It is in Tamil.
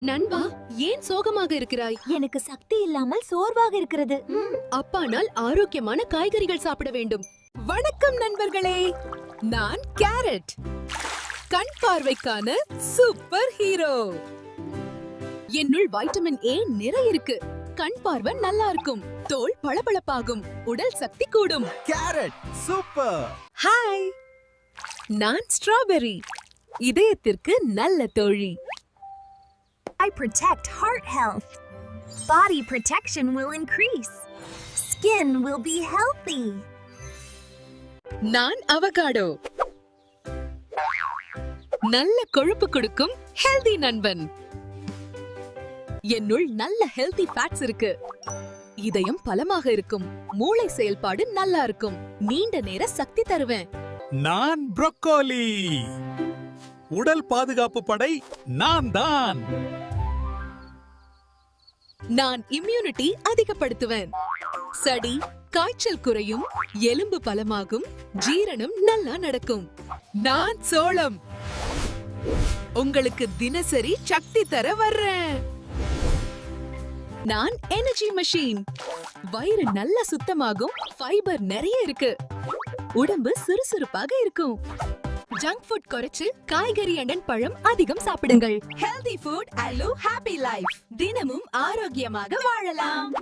நண்பா, ஏன் சோகமாக இருக்கிறாய்? எனக்கு சக்தி இல்லாமல் சோர்வாக இருக்கிறது. அப்பானால் ஆரோக்கியமான காய்கறிகள் சாப்பிட வேண்டும். வணக்கம் நண்பர்களே, நான் கேரட், கண் பார்வைக்கான சூப்பர் ஹீரோ. என்னுள் வைட்டமின் ஏ நிறைய இருக்கு. கண் பார்வை நல்லா இருக்கும், தோல் பளபளப்பாகும், உடல் சக்தி கூடும். Carrot super. ஹாய், நான் ஸ்ட்ராபெர்ரி, இதயத்திற்கு நல்ல தோழி. I protect heart health. Body protection will increase. Skin will be healthy. நான் அவகாடோ, நல்ல கொழுப்பு கொடுக்கும் ஹெல்தி நண்பன். என்னுள் நல்ல ஹெல்தி ஃபேட்ஸ் இருக்கு. இதயம் பலமாக இருக்கும், மூளை செயல்பாடு நல்லா இருக்கும், நீண்ட நேர சக்தி தருவேன். நான் ப்ரோக்கோலி, உடல் பாதுகாப்பு படை நான் தான். நான் இம்யூனிட்டி அதிகப்படுத்துவேன். சளி, காய்ச்சல் குறையும், எலும்பு பலமாகும், ஜீரணம் நல்லா நடக்கும். நான் சோளம், உங்களுக்கு தினசரி சக்தி தர வர்றேன். நான் எனர்ஜி மெஷின், வயிறு நல்ல சுத்தமாகும், ஃபைபர் நிறைய இருக்கு, உடம்பு சுறுசுறுப்பாக இருக்கும். ஜங்க் ஃபுட் குறைச்சு காய்கறி அண்ட் பழம் அதிகம் சாப்பிடுங்கள். ஹெல்தி ஃபுட் அல்லோ ஹாப்பி லைஃப். தினமும் ஆரோக்கியமாக வாழலாம்.